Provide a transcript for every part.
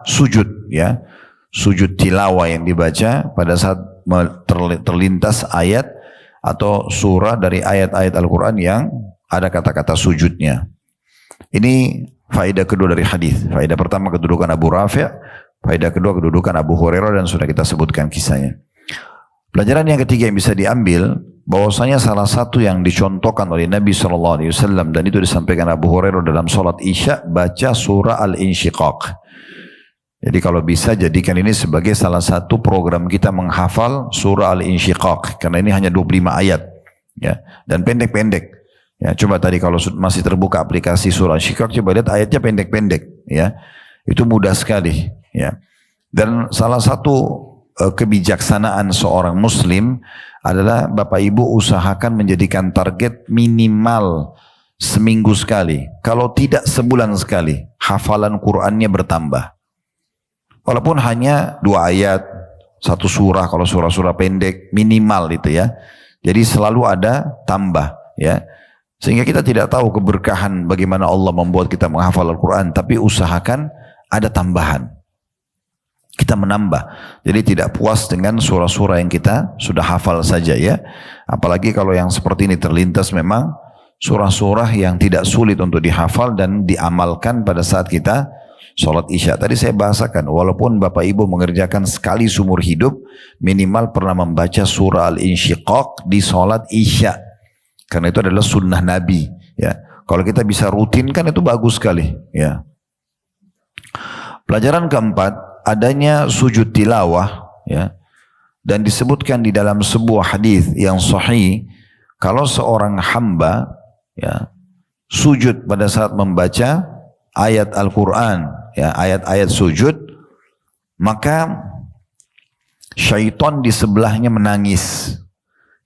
sujud, ya, sujud tilawah yang dibaca pada saat terlintas ayat atau surah dari ayat-ayat Al-Quran yang ada kata-kata sujudnya. Ini faedah kedua dari hadis. Faedah pertama kedudukan Abu Rafi', faedah kedua kedudukan Abu Hurairah, dan sudah kita sebutkan kisahnya. Pelajaran yang ketiga yang bisa diambil, bahwasanya salah satu yang dicontohkan oleh Nabi SAW, dan itu disampaikan Abu Hurairah dalam sholat Isya, baca surah Al-Insyiqaq. Jadi kalau bisa jadikan ini sebagai salah satu program kita menghafal surah Al-Insyiqaq, karena ini hanya 25 ayat, ya, dan pendek-pendek. Ya, coba tadi kalau masih terbuka aplikasi surah Al-Insyiqaq, coba lihat ayatnya pendek-pendek, ya, itu mudah sekali, ya. Dan salah satu kebijaksanaan seorang Muslim adalah Bapak Ibu usahakan menjadikan target minimal seminggu sekali, kalau tidak sebulan sekali, hafalan Qur'annya bertambah. Walaupun hanya 2 ayat, 1 surah, kalau surah-surah pendek, minimal itu, ya. Jadi selalu ada tambah, ya. Sehingga kita tidak tahu keberkahan bagaimana Allah membuat kita menghafal Al-Quran, tapi usahakan ada tambahan. Kita menambah. Jadi tidak puas dengan surah-surah yang kita sudah hafal saja, ya. Apalagi kalau yang seperti ini terlintas memang surah-surah yang tidak sulit untuk dihafal dan diamalkan pada saat kita sholat Isya. Tadi saya bahasakan, walaupun Bapak Ibu mengerjakan sekali seumur hidup, minimal pernah membaca surah Al-Insyiqaq di sholat Isya. Karena itu adalah sunnah Nabi, ya. Kalau kita bisa rutinkan itu bagus sekali, ya. Pelajaran keempat, adanya sujud tilawah, ya. Dan disebutkan di dalam sebuah hadis yang sahih, kalau seorang hamba, ya, sujud pada saat membaca ayat Al-Quran, ya, ayat-ayat sujud, maka syaitan di sebelahnya menangis.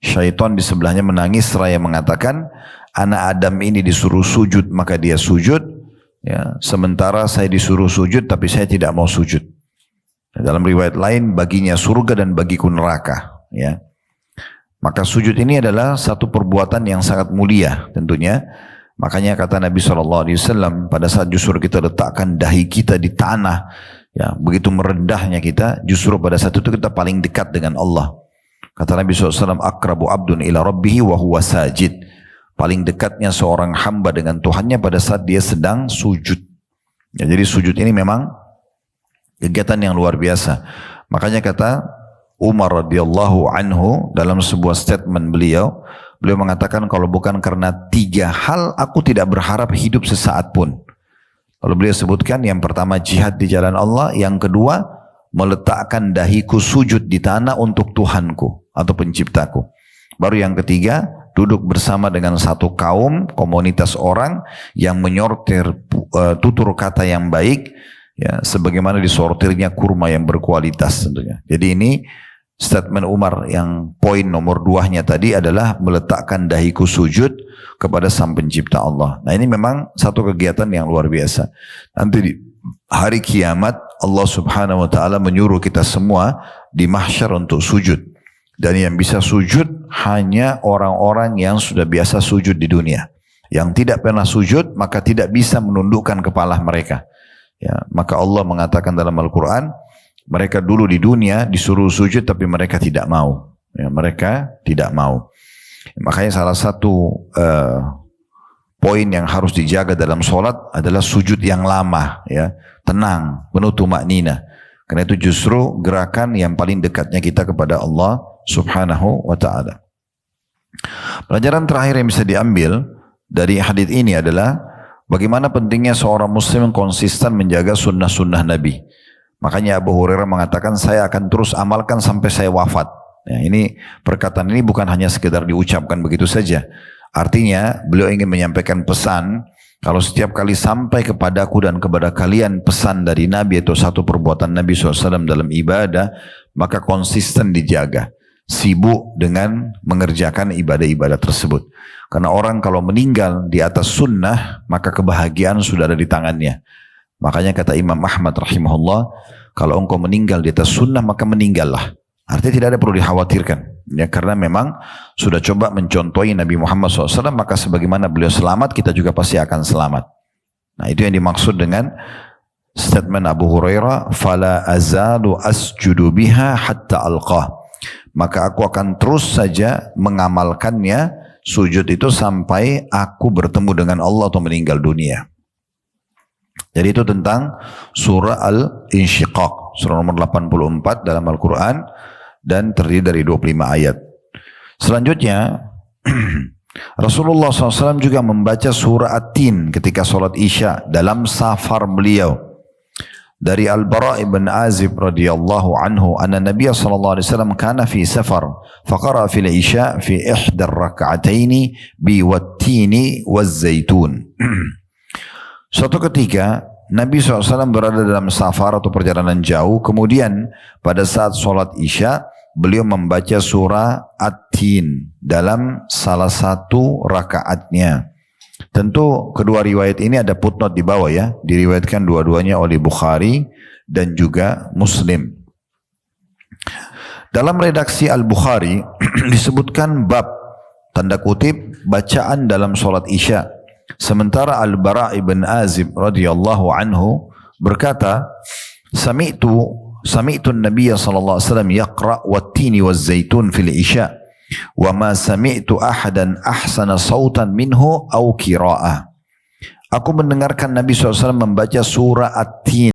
Syaitan di sebelahnya menangis seraya mengatakan, anak Adam ini disuruh sujud maka dia sujud, ya, sementara saya disuruh sujud tapi saya tidak mau sujud. Dalam riwayat lain, baginya surga dan bagiku neraka, ya. Maka sujud ini adalah satu perbuatan yang sangat mulia tentunya. Makanya kata Nabi SAW, pada saat justru kita letakkan dahi kita di tanah, ya, begitu merendahnya kita, justru pada saat itu kita paling dekat dengan Allah. Kata Nabi SAW, akrabu abdun ila rabbihi wa huwa sajid. Paling dekatnya seorang hamba dengan Tuhannya pada saat dia sedang sujud. Ya, jadi sujud ini memang kegiatan yang luar biasa. Makanya kata Umar radhiyallahu anhu dalam sebuah statement beliau mengatakan, kalau bukan karena 3 hal aku tidak berharap hidup sesaat pun. Lalu beliau sebutkan, yang pertama jihad di jalan Allah, yang kedua meletakkan dahiku sujud di tanah untuk Tuhanku atau penciptaku. Baru yang ketiga, duduk bersama dengan satu kaum, komunitas orang yang menyortir tutur kata yang baik, ya, sebagaimana disortirnya kurma yang berkualitas tentunya. Jadi ini statement Umar yang poin nomor 2-nya tadi adalah meletakkan dahiku sujud kepada Sang Pencipta Allah. Nah, ini memang satu kegiatan yang luar biasa. Nanti di hari kiamat Allah Subhanahu wa taala menyuruh kita semua di mahsyar untuk sujud. Dan yang bisa sujud hanya orang-orang yang sudah biasa sujud di dunia. Yang tidak pernah sujud maka tidak bisa menundukkan kepala mereka. Ya, maka Allah mengatakan dalam Al-Quran, mereka dulu di dunia disuruh sujud tapi mereka tidak mau. Ya, mereka tidak mau. Makanya salah satu poin yang harus dijaga dalam sholat adalah sujud yang lama, ya, tenang, penuh tumaknina. Karena itu justru gerakan yang paling dekatnya kita kepada Allah Subhanahu wa ta'ala. Pelajaran terakhir yang bisa diambil dari hadis ini adalah bagaimana pentingnya seorang muslim konsisten menjaga sunnah-sunnah Nabi. Makanya Abu Hurairah mengatakan, saya akan terus amalkan sampai saya wafat. Ya, ini perkataan ini bukan hanya sekedar diucapkan begitu saja. Artinya beliau ingin menyampaikan pesan, kalau setiap kali sampai kepadaku dan kepada kalian pesan dari Nabi atau satu perbuatan Nabi SAW dalam ibadah, maka konsisten dijaga. Sibuk dengan mengerjakan ibadah-ibadah tersebut. Karena orang kalau meninggal di atas sunnah, maka kebahagiaan sudah ada di tangannya. Makanya kata Imam Ahmad rahimahullah, kalau engkau meninggal di atas sunnah maka meninggallah. Artinya tidak ada perlu dikhawatirkan. Ya, karena memang sudah coba mencontohi Nabi Muhammad SAW, maka sebagaimana beliau selamat, kita juga pasti akan selamat. Nah, itu yang dimaksud dengan statement Abu Hurairah, fala azalu asjudu biha hatta alqah. Maka aku akan terus saja mengamalkannya, sujud itu sampai aku bertemu dengan Allah atau meninggal dunia. Jadi itu tentang surah Al-Insyiqaq, surah nomor 84 dalam Al-Quran dan terdiri dari 25 ayat. Selanjutnya Rasulullah SAW juga membaca surah At-Tin ketika sholat Isya dalam safar beliau. Dari Al-Bara' ibn Azib radhiyallahu anhu, anna Nabiya sallallahu alaihi wasallam kana fi safar, faqara fil Isya fi ihda ar-rak'ataini bi wat-tini waz-zaitun. Suatu ketika Nabi SAW berada dalam safar atau perjalanan jauh, kemudian pada saat sholat Isya beliau membaca surah At-Tin dalam salah satu rakaatnya. Tentu kedua riwayat ini ada footnote di bawah ya, diriwayatkan dua-duanya oleh Bukhari dan juga Muslim. Dalam redaksi Al-Bukhari disebutkan bab tanda kutip bacaan dalam sholat Isya. Sementara Al-Bara' ibn Azib radhiyallahu anhu berkata, Sami'tu an-nabiy sallallahu alaihi wasallam yaqra' wat-tini waz-zaitun fil Isya. Wa ma sami'tu ahadan ahsana sautan minhu au qira'ah. Aku mendengarkan Nabi SAW membaca surah At-Tin